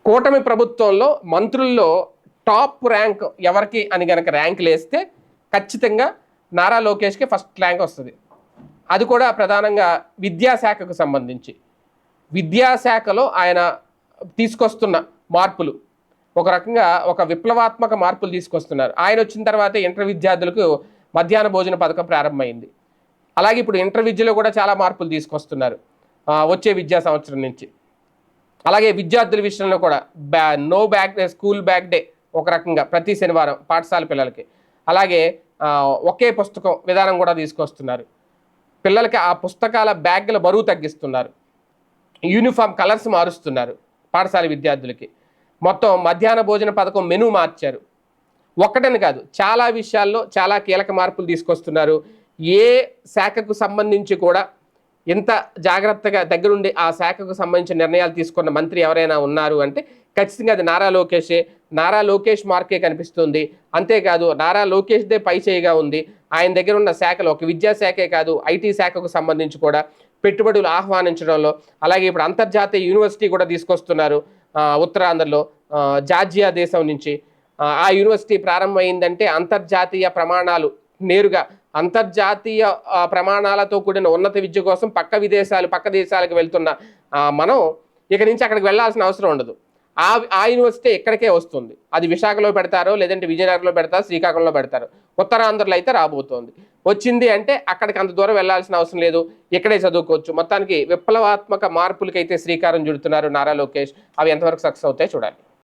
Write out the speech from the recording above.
కూటమి ప్రభుత్వంలో మంత్రుల్లో టాప్ ర్యాంక్ ఎవరికి అని గనక ర్యాంకులు వేస్తే ఖచ్చితంగా నారా లోకేష్కి ఫస్ట్ ర్యాంక్ వస్తుంది. అది కూడా ప్రధానంగా విద్యాశాఖకు సంబంధించి. విద్యాశాఖలో ఆయన తీసుకొస్తున్న మార్పులు ఒక రకంగా ఒక విప్లవాత్మక మార్పులు తీసుకొస్తున్నారు. ఆయన వచ్చిన తర్వాత ఇంటర్ విద్యార్థులకు మధ్యాహ్న భోజన పథకం ప్రారంభమైంది. అలాగే ఇప్పుడు ఇంటర్ విద్యలో కూడా చాలా మార్పులు తీసుకొస్తున్నారు వచ్చే విద్యా సంవత్సరం నుంచి. అలాగే విద్యార్థుల విషయంలో కూడా no bag day, school bag day ఒక రకంగా ప్రతి శనివారం పాఠశాల పిల్లలకి. అలాగే ఒకే పుస్తకం విధానం కూడా తీసుకొస్తున్నారు. పిల్లలకి ఆ పుస్తకాల బ్యాగ్ల బరువు తగ్గిస్తున్నారు. యూనిఫామ్ కలర్స్ మారుస్తున్నారు పాఠశాల విద్యార్థులకి. మొత్తం మధ్యాహ్న భోజన పథకం మెనూ మార్చారు. ఒక్కటని కాదు, చాలా విషయాల్లో చాలా కీలక మార్పులు తీసుకొస్తున్నారు. ఏ శాఖకు సంబంధించి కూడా ఎంత జాగ్రత్తగా దగ్గరుండి ఆ శాఖకు సంబంధించిన నిర్ణయాలు తీసుకున్న మంత్రి ఎవరైనా ఉన్నారు అంటే ఖచ్చితంగా అది నారా లోకేషే. నారా లోకేష్ మార్కే కనిపిస్తుంది. అంతేకాదు నారా లోకేష్దే పై చేయిగా ఉంది. ఆయన దగ్గర ఉన్న శాఖలు ఒక విద్యాశాఖే కాదు, ఐటీ శాఖకు సంబంధించి కూడా పెట్టుబడులు ఆహ్వానించడంలో, అలాగే ఇప్పుడు అంతర్జాతీయ యూనివర్సిటీ కూడా తీసుకొస్తున్నారు ఉత్తరాంధ్రలో జార్జియా దేశం నుంచి. ఆ యూనివర్సిటీ ప్రారంభమైందంటే అంతర్జాతీయ ప్రమాణాలు నేరుగా అంతర్జాతీయ ప్రమాణాలతో కూడిన ఉన్నత విద్య కోసం పక్క దేశాలకు వెళ్తున్న మనం ఇక నుంచి అక్కడికి వెళ్ళాల్సిన అవసరం ఉండదు. ఆ యూనివర్సిటీ ఇక్కడికే వస్తుంది. అది విశాఖలో పెడతారో లేదంటే విజయనగరంలో పెడతారో శ్రీకాకుళంలో పెడతారు. ఉత్తరాంధ్రలో అయితే రాబోతోంది. వచ్చింది అంటే అక్కడికి అంత దూరం వెళ్లాల్సిన అవసరం లేదు, ఇక్కడే చదువుకోవచ్చు. మొత్తానికి విప్లవాత్మక మార్పులకైతే శ్రీకారం చుడుతున్నారు నారా లోకేష్. అవి ఎంతవరకు సక్సెస్ అవుతాయో చూడాలి.